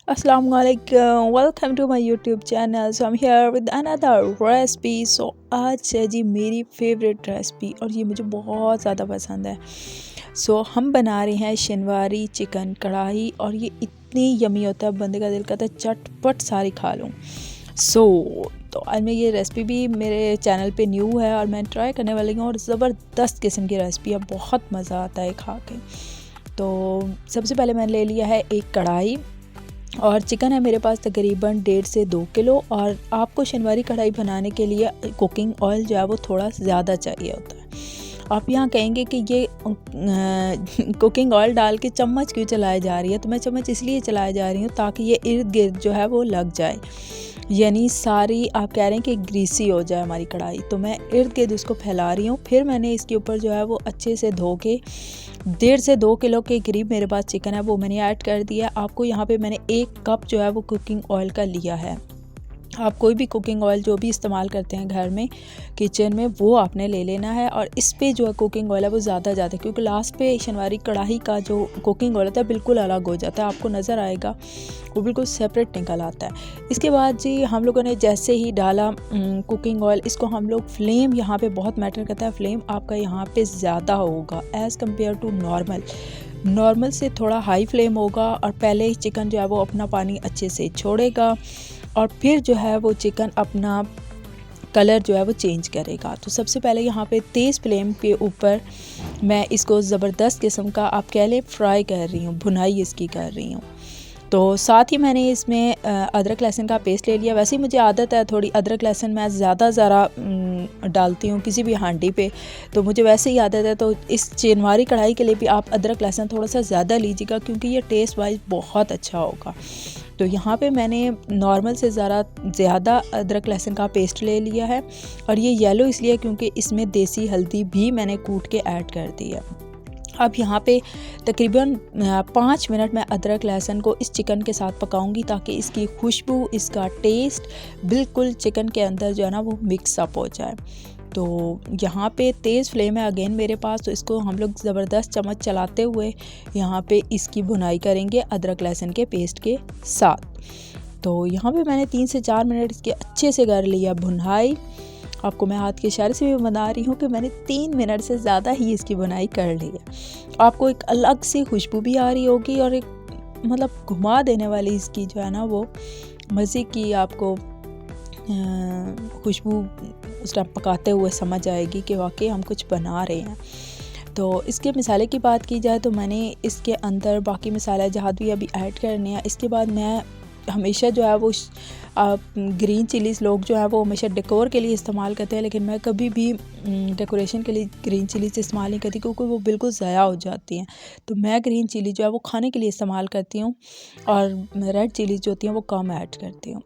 Assalamualaikum, welcome to my YouTube channel. So I am here with another recipe. So आज है जी मेरी favourite recipe और ये मुझे बहुत ज़्यादा पसंद है। सो हम बना रहे हैं शनिवारी चिकन कढ़ाई और ये इतनी यमी होता है, बंदे का दिल करता है चटपट सारी खा लूँ। तो आज मैं ये रेसिपी भी मेरे चैनल पे न्यू है और मैं ट्राई करने वाली हूँ और ज़बरदस्त किस्म की रेसिपी है, बहुत मज़ा आता है खा के। तो सबसे पहले मैंने ले लिया है एक कढ़ाई और चिकन है मेरे पास तकरीबन 1.5 से 2 किलो। और आपको शनिवारी कढ़ाई बनाने के लिए कुकिंग ऑयल जो है वो थोड़ा ज़्यादा चाहिए होता है। आप यहाँ कहेंगे कि ये कुकिंग ऑयल डाल के चम्मच क्यों चलाई जा रही है, तो मैं चम्मच इसलिए चलाई जा रही हूँ ताकि ये इर्द गिर्द जो है वो लग जाए, यानी सारी आप कह रहे हैं कि ग्रीसी हो जाए हमारी कढ़ाई। तो मैं इर्द गिर्द उसको फैला रही हूँ। फिर मैंने इसके ऊपर जो है वो अच्छे से धो के 1.5 से 2 किलो के करीब मेरे पास चिकन है वो मैंने ऐड कर दिया। आपको यहाँ पे मैंने 1 कप जो है वो कुकिंग ऑयल का लिया है। आप कोई भी कुकिंग ऑयल जो भी इस्तेमाल करते हैं घर में किचन में वो आपने ले लेना है। और इस पे जो है कुकिंग ऑयल है वो ज़्यादा क्योंकि लास्ट पे शनिवारी कढ़ाई का जो कुकिंग ऑयल होता है बिल्कुल अलग हो जाता है, आपको नज़र आएगा वो बिल्कुल सेपरेट निकल आता है। इसके बाद जी हम लोगों ने जैसे ही डाला कुकिंग ऑयल, इसको हम लोग फ्लेम यहाँ पे बहुत मैटर करता है, फ्लेम आपका यहाँ पे ज़्यादा होगा एज़ कम्पेयर टू नॉर्मल से थोड़ा हाई फ्लेम होगा। और पहले ही चिकन जो है वो अपना पानी अच्छे से छोड़ेगा और फिर जो है वो चिकन अपना कलर जो है वो चेंज करेगा। तो सबसे पहले यहाँ पे तेज़ फ्लेम के ऊपर मैं इसको ज़बरदस्त किस्म का आप कह लें फ्राई कर रही हूँ, भुनाई इसकी कर रही हूँ। तो साथ ही मैंने इसमें अदरक लहसुन का पेस्ट ले लिया। वैसे ही मुझे आदत है थोड़ी अदरक लहसुन मैं ज़्यादा डालती हूँ किसी भी हांडी पे, तो मुझे वैसे ही आदत है। तो इस शनिवारी कढ़ाई के लिए भी आप अदरक लहसुन थोड़ा सा ज़्यादा लीजिएगा क्योंकि ये टेस्ट वाइज बहुत अच्छा होगा। तो यहाँ पे मैंने नॉर्मल से ज़्यादा अदरक लहसुन का पेस्ट ले लिया है और ये येलो इसलिए क्योंकि इसमें देसी हल्दी भी मैंने कूट के ऐड कर दी है। अब यहाँ पे तकरीबन 5 मिनट मैं अदरक लहसुन को इस चिकन के साथ पकाऊंगी ताकि इसकी खुशबू, इसका टेस्ट बिल्कुल चिकन के अंदर जो है ना वो मिक्स अप हो जाए। तो यहाँ पे तेज़ फ्लेम है अगेन मेरे पास, तो इसको हम लोग ज़बरदस्त चम्मच चलाते हुए यहाँ पे इसकी भुनाई करेंगे अदरक लहसुन के पेस्ट के साथ। तो यहाँ पे मैंने 3 से 4 मिनट इसके अच्छे से कर लिया भुनाई। आपको मैं हाथ के इशारे से भी बता रही हूँ कि मैंने 3 मिनट से ज़्यादा ही इसकी बुनाई कर ली है। आपको एक अलग सी खुशबू भी आ रही होगी और एक मतलब घुमा देने वाली इसकी जो है ना वो मज़े की आपको खुशबू उस टाइम पकाते हुए समझ आएगी कि वाकई हम कुछ बना रहे हैं। तो इसके मसाले की बात की जाए तो मैंने इसके अंदर बाकी मसाले जहाँ भी अभी ऐड करने हैं। इसके बाद मैं हमेशा जो है वो ग्रीन चिलीज़ लोग जो है वो हमेशा डेकोर के लिए इस्तेमाल करते हैं, लेकिन मैं कभी भी डेकोरेशन के लिए ग्रीन चिलीज़ इस्तेमाल नहीं करती क्योंकि वो बिल्कुल ज़ाया हो जाती हैं। तो मैं ग्रीन चिली जो है वो खाने के लिए इस्तेमाल करती हूँ और रेड चिलीज़ जो होती हैं वो कम ऐड करती हूँ।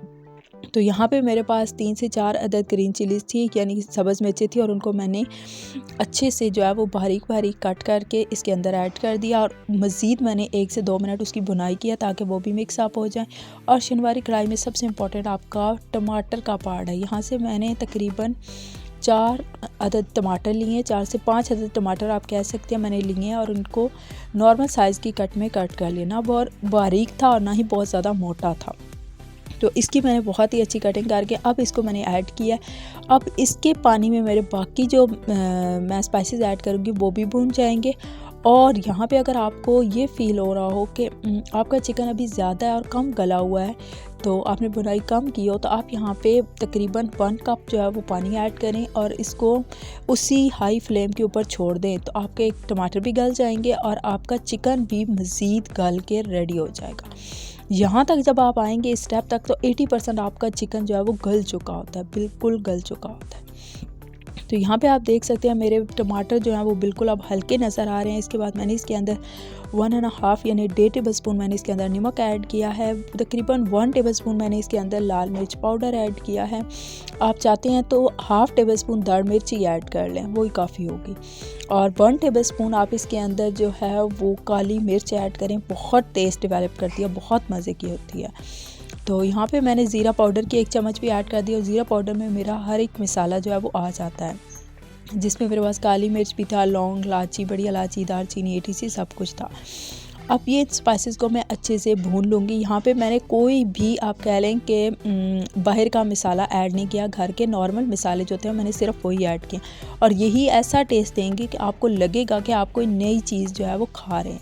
तो यहाँ पे मेरे पास 3 से 4 अदद ग्रीन चिलीज़ थी, यानी सब्ज़ मिर्ची थी, और उनको मैंने अच्छे से जो है वो बारीक कट करके इसके अंदर ऐड कर दिया और मज़ीद मैंने 1 से 2 मिनट उसकी भुनाई किया ताकि वो भी मिक्स अप हो जाए। और शनिवारी कढ़ाई में सबसे इम्पॉर्टेंट आपका टमाटर का पार्ट है। यहाँ से मैंने तकरीबन 4 अदद टमाटर लिए हैं, 4 से 5 अदद टमाटर आप कह सकते हैं मैंने लिए हैं और उनको नॉर्मल साइज़ की कट में कट कर लिया। ना बहुत बारीक था और ना ही बहुत ज़्यादा मोटा था, तो इसकी मैंने बहुत ही अच्छी कटिंग करके अब इसको मैंने ऐड किया। अब इसके पानी में मेरे बाकी जो मैं स्पाइसेस ऐड करूँगी वो भी भून जाएंगे। और यहाँ पे अगर आपको ये फ़ील हो रहा हो कि आपका चिकन अभी ज़्यादा है और कम गला हुआ है, तो आपने भुनाई कम की हो, तो आप यहाँ पे तकरीबन 1 कप जो है वो पानी ऐड करें और इसको उसी हाई फ्लेम के ऊपर छोड़ दें। तो आपके टमाटर भी गल जाएंगे और आपका चिकन भी मज़ीद गल के रेडी हो जाएगा। यहाँ तक जब आप आएंगे इस स्टेप तक तो 80% आपका चिकन जो है वो गल चुका होता है, बिल्कुल गल चुका होता है। तो यहाँ पे आप देख सकते हैं मेरे टमाटर जो हैं वो बिल्कुल अब हल्के नज़र आ रहे हैं। इसके बाद मैंने इसके अंदर 1.5 यानी 1.5 टेबलस्पून मैंने इसके अंदर नमक ऐड किया है। तकरीबन 1 टेबलस्पून मैंने इसके अंदर लाल मिर्च पाउडर ऐड किया है। आप चाहते हैं तो 1/2 टेबलस्पून दाढ़ मिर्ची ऐड कर लें, वही काफ़ी होगी। और 1 टेबलस्पून आप इसके अंदर जो है वो काली मिर्च ऐड करें, बहुत टेस्ट डेवलप करती है, बहुत मज़े की होती है। तो यहाँ पे मैंने ज़ीरा पाउडर की 1 चम्मच भी ऐड कर दिया और ज़ीरा पाउडर में मेरा हर एक मसाला जो है वो आ जाता है, जिसमें मेरे पास काली मिर्च भी था, लौंग, इलायची, बड़ी इलायची, दालचीनी, ATC सब कुछ था। अब ये स्पाइसेस को मैं अच्छे से भून लूँगी। यहाँ पे मैंने कोई भी आप कह लें कि बाहर का मसाला ऐड नहीं किया, घर के नॉर्मल मसाले जो थे मैंने सिर्फ वही ऐड किए, और यही ऐसा टेस्ट देंगे कि आपको लगेगा कि आप कोई नई चीज़ जो है वो खा रहे हैं।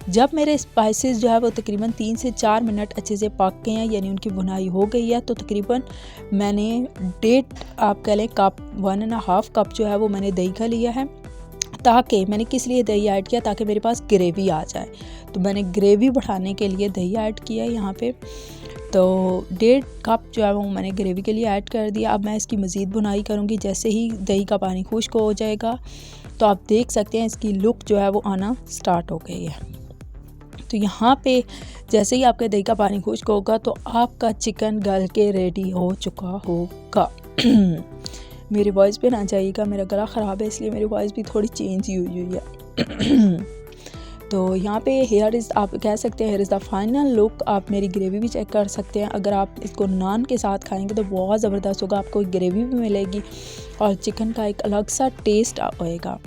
जब मेरे स्पाइसेस जो है वो तकरीबन 3 से 4 मिनट अच्छे से पक गए हैं, यानी उनकी भुनाई हो गई है, तो तकरीबन मैंने 1.5 आप कह लें कप 1.5 कप जो है वो मैंने दही का लिया है। ताकि मैंने किस लिए दही ऐड किया, ताकि मेरे पास ग्रेवी आ जाए, तो मैंने ग्रेवी बढ़ाने के लिए दही ऐड किया है यहाँ पे। तो 1.5 कप जो है वो मैंने ग्रेवी के लिए ऐड कर दिया। अब मैं इसकी मज़ीद भुनाई करूँगी। जैसे ही दही का पानी खुश्क हो जाएगा तो आप देख सकते हैं इसकी लुक जो है वो आना स्टार्ट हो गई है। तो यहाँ पे जैसे ही आपके दही का पानी खुश्क होगा तो आपका चिकन गल के रेडी हो चुका होगा। मेरी वॉइस पे ना जाइएगा, मेरा गला ख़राब है इसलिए मेरी वॉइस भी थोड़ी चेंज हुई है। तो यहाँ पे हेयर इज़, आप कह सकते हैं here is the final look. आप मेरी ग्रेवी भी चेक कर सकते हैं। अगर आप इसको नान के साथ खाएंगे तो बहुत ज़बरदस्त होगा, आपको ग्रेवी भी मिलेगी और चिकन का एक अलग सा टेस्ट आएगा।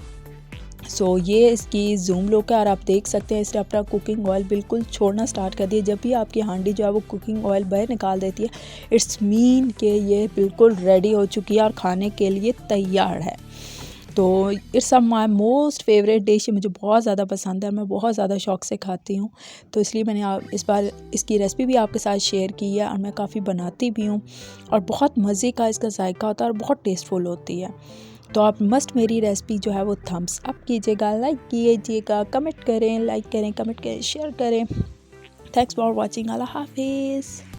सो ये इसकी जूम लुक है और आप देख सकते हैं इसने अपना कुकिंग ऑयल बिल्कुल छोड़ना स्टार्ट कर दिया। जब भी आपकी हांडी जो है वो कुकिंग ऑयल बाहर निकाल देती है, इट्स मीन कि ये बिल्कुल रेडी हो चुकी है और खाने के लिए तैयार है। तो it's my most favourite dish, मुझे बहुत ज़्यादा पसंद है, मैं बहुत ज़्यादा शौक़ से खाती हूँ। तो इसलिए मैंने इस बार इसकी रेसिपी भी आपके साथ शेयर की है और मैं काफ़ी बनाती भी हूँ और बहुत मज़े का इसका जायका होता है और बहुत टेस्टफुल होती है। तो आप मस्ट मेरी रेसिपी जो है वो थम्स अप कीजिएगा, लाइक कीजिएगा, कमेंट करें, लाइक करें, कमेंट करें, शेयर करें। Thanks for watching. अल्लाह हाफिज़।